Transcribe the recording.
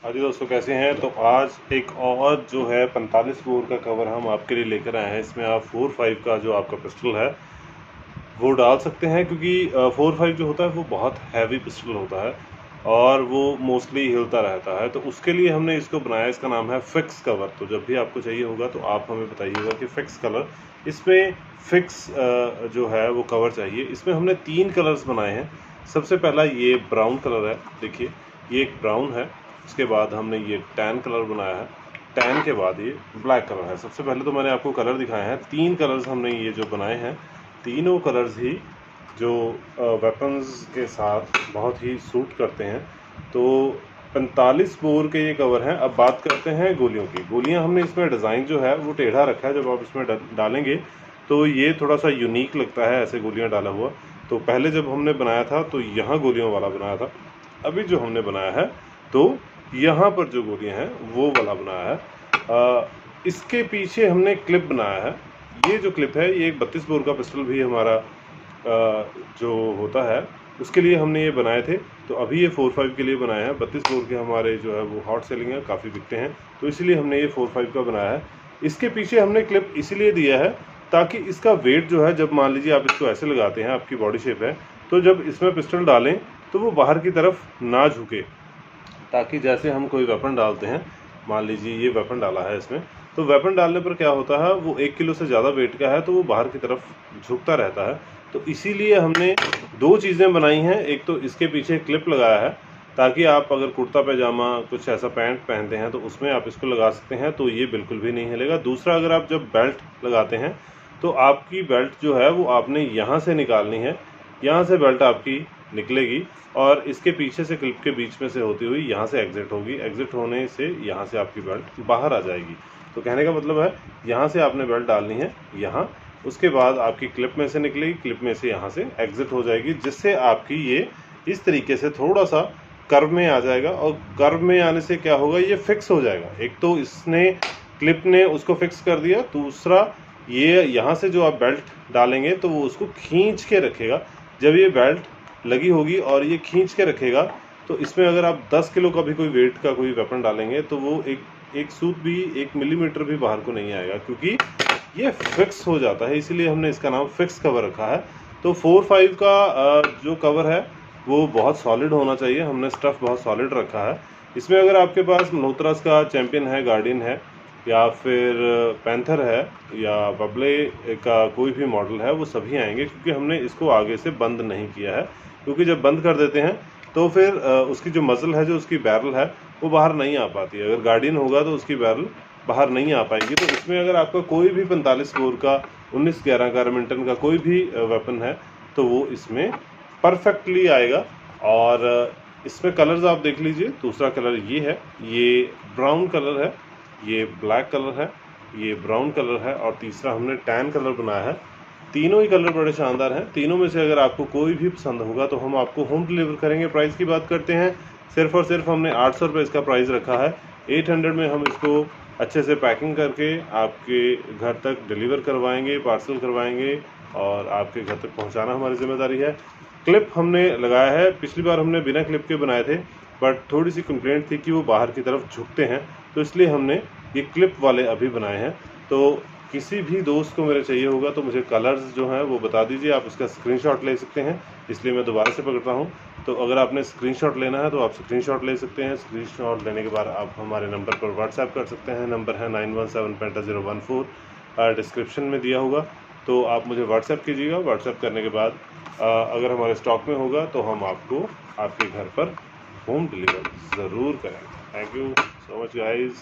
हाँ जी दोस्तों, कैसे हैं। तो आज एक और जो है 45 बोर का कवर हम आपके लिए लेकर आए हैं। इसमें आप 4-5 का जो आपका पिस्टल है वो डाल सकते हैं, क्योंकि 4-5 जो होता है वो बहुत हैवी पिस्टल होता है और वो मोस्टली हिलता रहता है। तो उसके लिए हमने इसको बनाया, इसका नाम है फिक्स कवर। तो जब भी आपको चाहिए होगा तो आप हमें बताइएगा कि फिक्स कलर, इसमें फिक्स जो है वो कवर चाहिए। इसमें हमने 3 कलर्स बनाए हैं। सबसे पहला ये ब्राउन कलर है, देखिए ये एक ब्राउन है। उसके बाद हमने ये टैन कलर बनाया है, टैन के बाद ये ब्लैक कलर है। सबसे पहले तो मैंने आपको कलर दिखाए हैं, 3 कलर्स हमने ये जो बनाए हैं। तीनों कलर्स ही जो वेपन्स के साथ बहुत ही सूट करते हैं। तो 45 बोर के ये कवर हैं। अब बात करते हैं गोलियों की। गोलियां हमने इसमें डिज़ाइन जो है वो टेढ़ा रखा है। जब आप इसमें डालेंगे तो ये थोड़ा सा यूनिक लगता है ऐसे गोलियां डाला हुआ। तो पहले जब हमने बनाया था तो यहाँ गोलियों वाला बनाया था। अभी जो हमने बनाया है तो यहाँ पर जो गोलियां हैं वो वाला बनाया है। इसके पीछे हमने क्लिप बनाया है। ये जो क्लिप है ये एक 32 बोर का पिस्टल भी हमारा जो होता है उसके लिए हमने ये बनाए थे। तो अभी ये 4-5 के लिए बनाए हैं। 32 बोर के हमारे जो है वो हॉट सेलिंग है, काफ़ी बिकते हैं, तो इसलिए हमने ये 4-5 का बनाया है। इसके पीछे हमने क्लिप इसीलिए दिया है ताकि इसका वेट जो है, जब मान लीजिए आप इसको ऐसे लगाते हैं, आपकी बॉडी शेप है, तो जब इसमें पिस्टल डालें तो वो बाहर की तरफ ना झुके, ताकि जैसे हम कोई वेपन डालते हैं, मान लीजिए ये वेपन डाला है इसमें, तो वेपन डालने पर क्या होता है, वो 1 किलो से ज़्यादा वेट का है तो वो बाहर की तरफ झुकता रहता है। तो इसीलिए हमने 2 चीज़ें बनाई हैं। एक तो इसके पीछे क्लिप लगाया है ताकि आप अगर कुर्ता पैजामा कुछ ऐसा पैंट पहनते हैं तो उसमें आप इसको लगा सकते हैं, तो ये बिल्कुल भी नहीं हिलेगा। दूसरा, अगर आप जब बेल्ट लगाते हैं तो आपकी बेल्ट जो है वो आपने यहाँ से निकालनी है, यहाँ से बेल्ट आपकी निकलेगी और इसके पीछे से क्लिप के बीच में से होती हुई यहाँ से एग्जिट होगी। एग्जिट होने से यहाँ से आपकी बेल्ट बाहर आ जाएगी। तो कहने का मतलब है, यहाँ से आपने बेल्ट डालनी है यहाँ, उसके बाद आपकी क्लिप में से निकलेगी, क्लिप में से यहाँ से एग्जिट हो जाएगी, जिससे आपकी ये इस तरीके से थोड़ा सा कर्व में आ जाएगा। और कर्व में आने से क्या होगा, ये फिक्स हो जाएगा। एक तो इसने क्लिप ने उसको फिक्स कर दिया, दूसरा ये यहाँ से जो आप बेल्ट डालेंगे तो वो उसको खींच के रखेगा। जब ये बेल्ट लगी होगी और ये खींच के रखेगा तो इसमें अगर आप 10 किलो का भी कोई वेट का कोई वेपन डालेंगे तो वो एक सूत भी 1 मिलीमीटर भी बाहर को नहीं आएगा, क्योंकि ये फिक्स हो जाता है। इसीलिए हमने इसका नाम फिक्स कवर रखा है। तो 4-5 का जो कवर है वो बहुत सॉलिड होना चाहिए। हमने स्टफ़ बहुत सॉलिड रखा है। इसमें अगर आपके पास मल्होत्रास का चैम्पियन है, गार्डियन है, या फिर पैंथर है, या बबले का कोई भी मॉडल है, वो सभी आएंगे, क्योंकि हमने इसको आगे से बंद नहीं किया है। क्योंकि जब बंद कर देते हैं तो फिर उसकी जो मज़ल है, जो उसकी बैरल है, वो बाहर नहीं आ पाती है। अगर गार्डियन होगा तो उसकी बैरल बाहर नहीं आ पाएगी। तो इसमें अगर आपका कोई भी 45 बोर का 19-11 का रेमिंगटन का कोई भी वेपन है तो वो इसमें परफेक्टली आएगा। और इसमें कलर्स आप देख लीजिए। दूसरा कलर ये है, ये ब्राउन कलर है, ये ब्लैक कलर है, ये ब्राउन कलर है, और तीसरा हमने टैन कलर बनाया है। तीनों ही कलर बड़े शानदार हैं। तीनों में से अगर आपको कोई भी पसंद होगा तो हम आपको होम डिलीवर करेंगे। प्राइस की बात करते हैं, सिर्फ और सिर्फ हमने 800 रुपये इसका प्राइस रखा है। 800 में हम इसको अच्छे से पैकिंग करके आपके घर तक डिलीवर करवाएंगे, पार्सल करवाएंगे, और आपके घर तक पहुंचाना हमारी जिम्मेदारी है। क्लिप हमने लगाया है, पिछली बार हमने बिना क्लिप के बनाए थे, बट थोड़ी सी कंप्लेंट थी कि वो बाहर की तरफ झुकते हैं, तो इसलिए हमने ये क्लिप वाले अभी बनाए हैं। तो किसी भी दोस्त को मेरे चाहिए होगा तो मुझे कलर्स जो हैं वो बता दीजिए, आप उसका स्क्रीनशॉट ले सकते हैं, इसलिए मैं दोबारा से पकड़ रहा हूँ। तो अगर आपने स्क्रीनशॉट लेना है तो आप स्क्रीनशॉट ले सकते हैं। स्क्रीनशॉट लेने के बाद आप हमारे नंबर पर व्हाट्सएप कर सकते हैं। नंबर है 91750014, डिस्क्रिप्शन में दिया होगा, तो आप मुझे व्हाट्सएप कीजिएगा। व्हाट्सएप करने के बाद अगर हमारे स्टॉक में होगा तो हम आपको आपके घर पर होम डिलीवर ज़रूर करेंगे। Thank you so much guys.